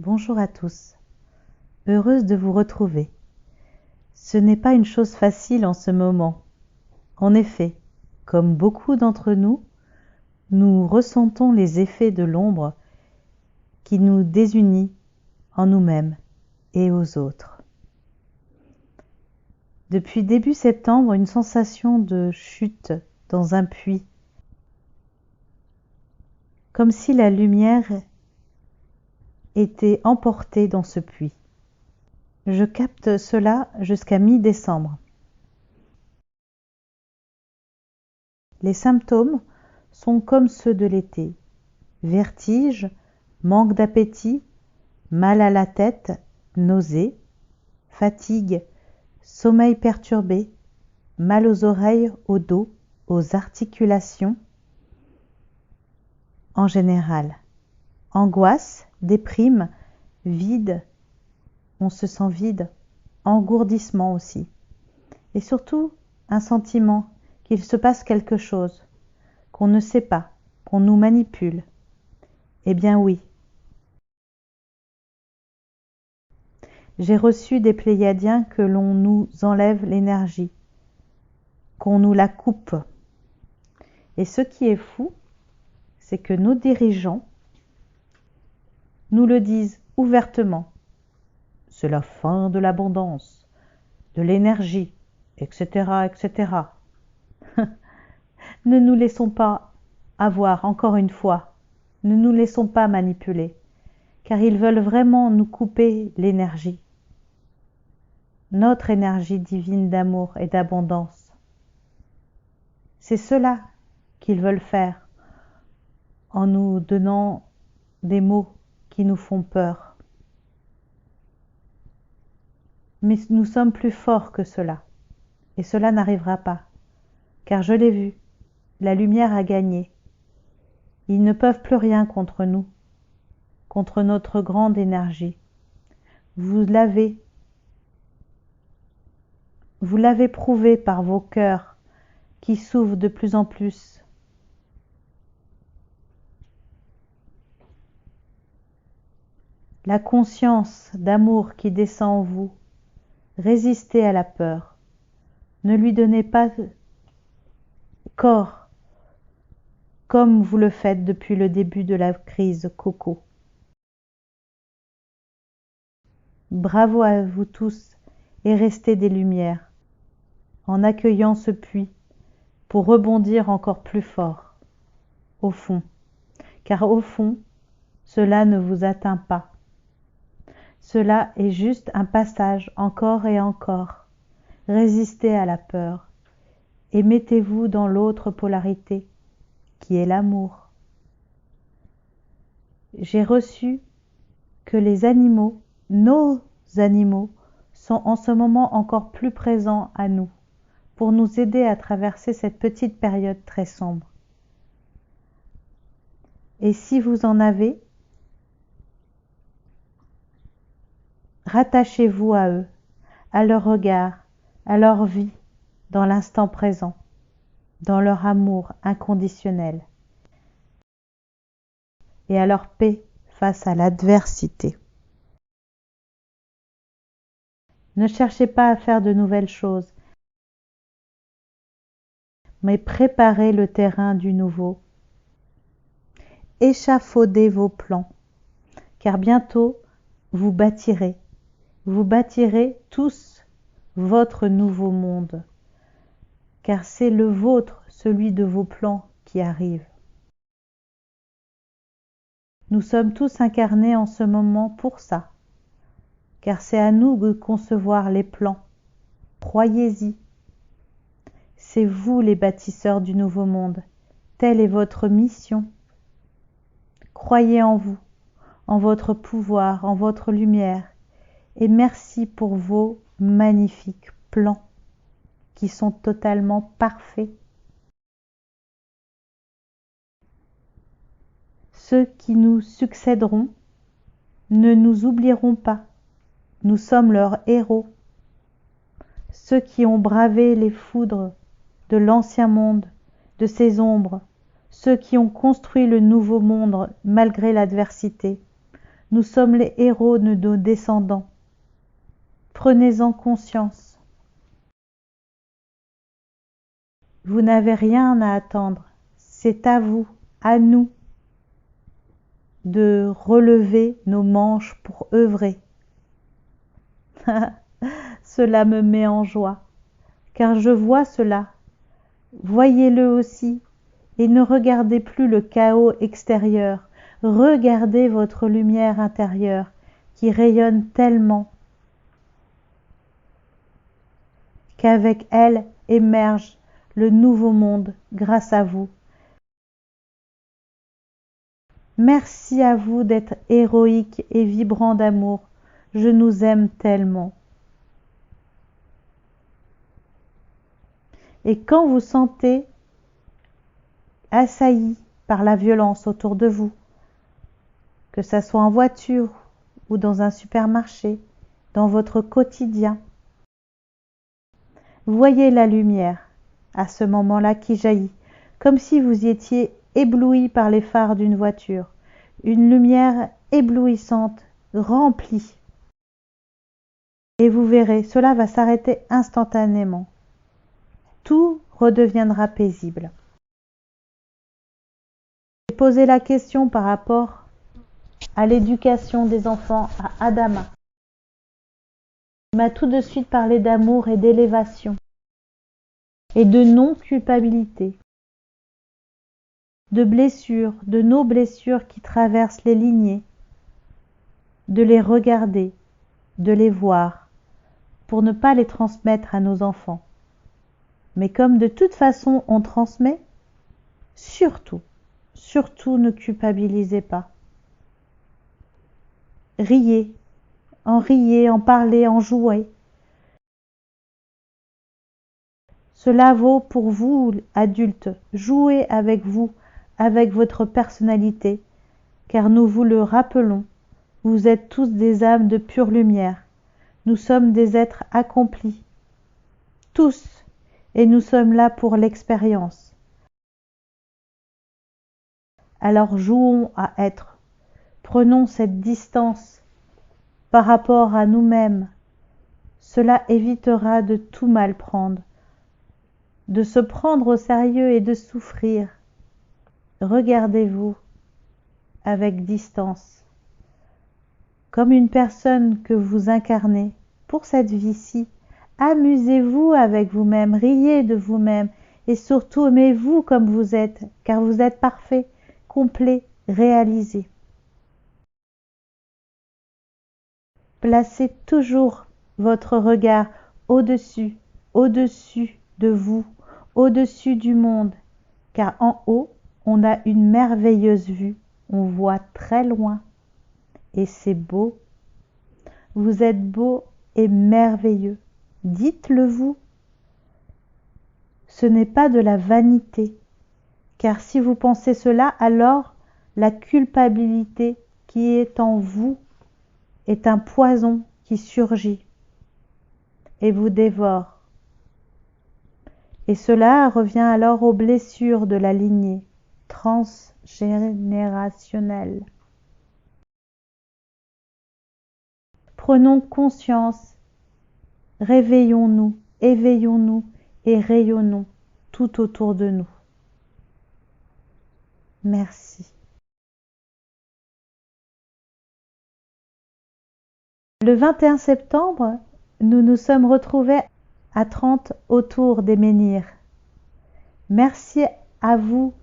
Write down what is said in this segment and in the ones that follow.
Bonjour à tous, heureuse de vous retrouver. Ce n'est pas une chose facile en ce moment. En effet, comme beaucoup d'entre nous, nous ressentons les effets de l'ombre qui nous désunit en nous-mêmes et aux autres. Depuis début septembre, une sensation de chute dans un puits, comme si la lumière était emportée dans ce puits. Je capte cela jusqu'à mi-décembre. Les symptômes sont comme ceux de l'été. Vertige, manque d'appétit, mal à la tête, nausées, fatigue, sommeil perturbé, mal aux oreilles, au dos, aux articulations, en général. Angoisse, déprime, vide, on se sent vide, engourdissement aussi. Et surtout, un sentiment qu'il se passe quelque chose, qu'on ne sait pas, qu'on nous manipule. Eh bien oui. J'ai reçu des pléiadiens que l'on nous enlève l'énergie, qu'on nous la coupe. Et ce qui est fou, c'est que nos dirigeants nous le disent ouvertement. C'est la fin de l'abondance, de l'énergie, etc., etc. Ne nous laissons pas avoir, encore une fois, ne nous laissons pas manipuler, car ils veulent vraiment nous couper l'énergie, notre énergie divine d'amour et d'abondance. C'est cela qu'ils veulent faire en nous donnant des mots qui nous font peur. Mais nous sommes plus forts que cela, et cela n'arrivera pas, car je l'ai vu, la lumière a gagné. Ils ne peuvent plus rien contre nous, contre notre grande énergie. Vous l'avez prouvé par vos cœurs qui s'ouvrent de plus en plus. La conscience d'amour qui descend en vous, résistez à la peur. Ne lui donnez pas corps comme vous le faites depuis le début de la crise Coco. Bravo à vous tous et restez des lumières en accueillant ce puits pour rebondir encore plus fort, au fond, car au fond, cela ne vous atteint pas. Cela est juste un passage encore et encore. Résistez à la peur et mettez-vous dans l'autre polarité, qui est l'amour. J'ai reçu que les animaux, nos animaux, sont en ce moment encore plus présents à nous, pour nous aider à traverser cette petite période très sombre. Et si vous en avez, rattachez-vous à eux, à leur regard, à leur vie, dans l'instant présent, dans leur amour inconditionnel et à leur paix face à l'adversité. Ne cherchez pas à faire de nouvelles choses, mais préparez le terrain du nouveau. Échafaudez vos plans, car bientôt vous bâtirez tous votre nouveau monde, car c'est le vôtre, celui de vos plans qui arrive. Nous sommes tous incarnés en ce moment pour ça, car c'est à nous de concevoir les plans. Croyez-y. C'est vous les bâtisseurs du nouveau monde. Telle est votre mission. Croyez en vous, en votre pouvoir, en votre lumière, et merci pour vos magnifiques plans qui sont totalement parfaits. Ceux qui nous succéderont ne nous oublieront pas. Nous sommes leurs héros. Ceux qui ont bravé les foudres de l'ancien monde, de ses ombres, ceux qui ont construit le nouveau monde malgré l'adversité, Nous sommes les héros de nos descendants. Prenez-en conscience. Vous n'avez rien à attendre. C'est à vous, à nous, de relever nos manches pour œuvrer. Cela me met en joie, car je vois cela. Voyez-le aussi, et ne regardez plus le chaos extérieur. Regardez votre lumière intérieure qui rayonne tellement qu'avec elle émerge le nouveau monde grâce à vous. Merci à vous d'être héroïque et vibrant d'amour. Je nous aime tellement. Et quand vous sentez assailli par la violence autour de vous, que ce soit en voiture ou dans un supermarché, dans votre quotidien, voyez la lumière à ce moment-là qui jaillit, comme si vous étiez ébloui par les phares d'une voiture, une lumière éblouissante, remplie. Et vous verrez, cela va s'arrêter instantanément. Tout redeviendra paisible. J'ai posé la question par rapport à l'éducation des enfants à Adama. Il m'a tout de suite parlé d'amour et d'élévation et de non-culpabilité, de blessures, de nos blessures qui traversent les lignées, de les regarder, de les voir, pour ne pas les transmettre à nos enfants. Mais comme de toute façon on transmet, surtout ne culpabilisez pas. Riez, en parlez, en jouez. Cela vaut pour vous, adultes. Jouez avec vous, avec votre personnalité, car nous vous le rappelons, vous êtes tous des âmes de pure lumière. Nous sommes des êtres accomplis, tous, et nous sommes là pour l'expérience. Alors jouons à être. Prenons cette distance par rapport à nous-mêmes. Cela évitera de tout mal prendre, de se prendre au sérieux et de souffrir. Regardez-vous avec distance, comme une personne que vous incarnez pour cette vie-ci. Amusez-vous avec vous-même, riez de vous-même et surtout aimez-vous comme vous êtes, car vous êtes parfait, complet, réalisé. Placez toujours votre regard au-dessus de vous, au-dessus du monde, car en haut, on a une merveilleuse vue, on voit très loin, et c'est beau. Vous êtes beau et merveilleux, dites-le vous. Ce n'est pas de la vanité, car si vous pensez cela, alors la culpabilité qui est en vous est un poison qui surgit et vous dévore. Et cela revient alors aux blessures de la lignée transgénérationnelle. Prenons conscience, réveillons-nous, éveillons-nous et rayonnons tout autour de nous. Merci. Le 21 septembre, nous nous sommes retrouvés à 30 autour des menhirs. Merci à vous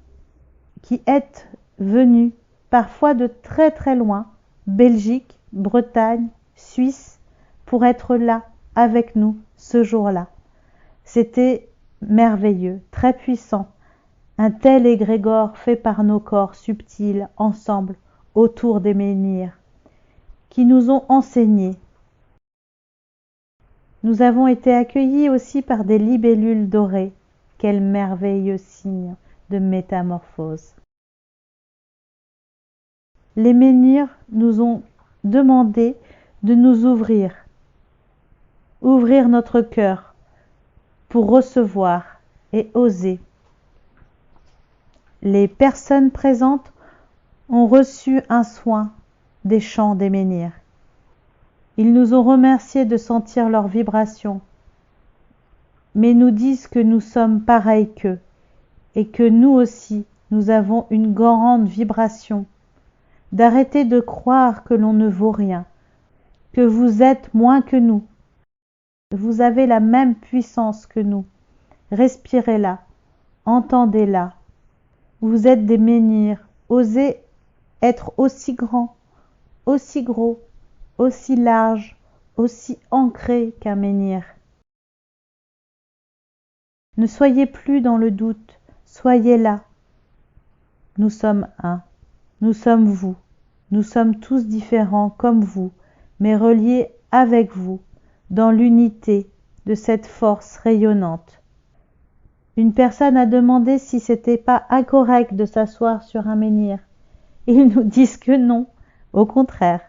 qui êtes venus parfois de très très loin, Belgique, Bretagne, Suisse, pour être là avec nous ce jour-là. C'était merveilleux, très puissant. Un tel égrégore fait par nos corps subtils ensemble autour des menhirs qui nous ont enseigné. Nous avons été accueillis aussi par des libellules dorées. Quel merveilleux signe de métamorphose. Les menhirs nous ont demandé de nous ouvrir notre cœur pour recevoir et oser. Les personnes présentes ont reçu un soin des chants des menhirs. Ils nous ont remerciés de sentir leur vibration, mais nous disent que nous sommes pareils qu'eux et que nous aussi, nous avons une grande vibration. D'arrêter de croire que l'on ne vaut rien, que vous êtes moins que nous. Vous avez la même puissance que nous. Respirez-la, entendez-la. Vous êtes des menhirs. Osez être aussi grand, aussi gros, aussi large, aussi ancré qu'un menhir. Ne soyez plus dans le doute, soyez là. Nous sommes un, nous sommes vous, nous sommes tous différents comme vous, mais reliés avec vous, dans l'unité de cette force rayonnante. Une personne a demandé si c'était pas incorrect de s'asseoir sur un menhir. Ils nous disent que non, au contraire.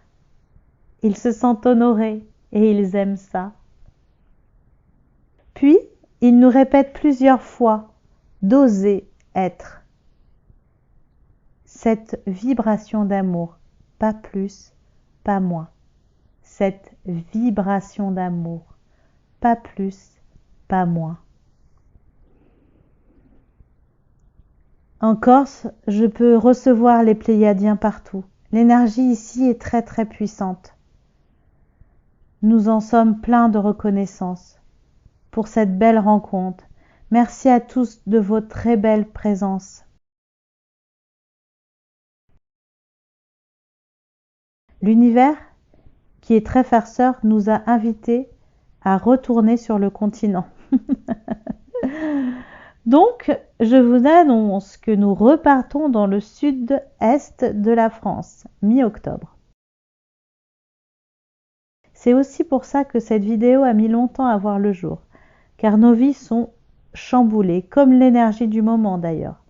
Ils se sentent honorés et ils aiment ça. Puis, ils nous répètent plusieurs fois d'oser être. Cette vibration d'amour, pas plus, pas moins. Cette vibration d'amour, pas plus, pas moins. En Corse, je peux recevoir les Pléiadiens partout. L'énergie ici est très très puissante. Nous en sommes pleins de reconnaissance pour cette belle rencontre. Merci à tous de votre très belle présence. L'univers, qui est très farceur, nous a invités à retourner sur le continent. Donc, je vous annonce que nous repartons dans le sud-est de la France, mi-octobre. C'est aussi pour ça que cette vidéo a mis longtemps à voir le jour, car nos vies sont chamboulées, comme l'énergie du moment d'ailleurs.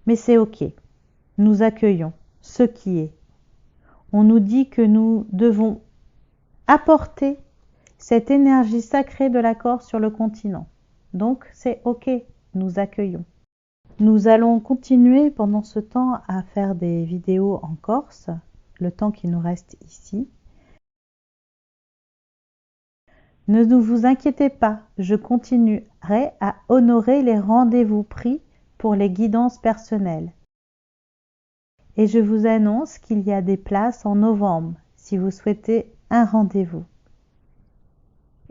Mais c'est ok, nous accueillons ce qui est. On nous dit que nous devons apporter cette énergie sacrée de la Corse sur le continent. Donc c'est ok, nous accueillons. Nous allons continuer pendant ce temps à faire des vidéos en Corse, le temps qui nous reste ici. Ne vous inquiétez pas, je continuerai à honorer les rendez-vous pris pour les guidances personnelles. Et je vous annonce qu'il y a des places en novembre si vous souhaitez un rendez-vous.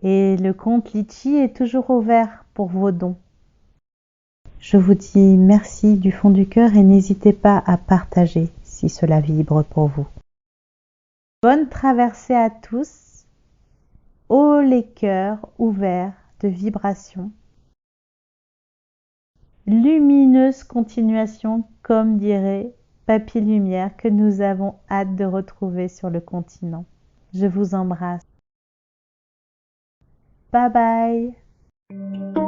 Et le compte Litchi est toujours ouvert pour vos dons. Je vous dis merci du fond du cœur et n'hésitez pas à partager si cela vibre pour vous. Bonne traversée à tous, haut les cœurs ouverts de vibrations. Lumineuse continuation, comme dirait Papy Lumière, que nous avons hâte de retrouver sur le continent. Je vous embrasse. Bye bye.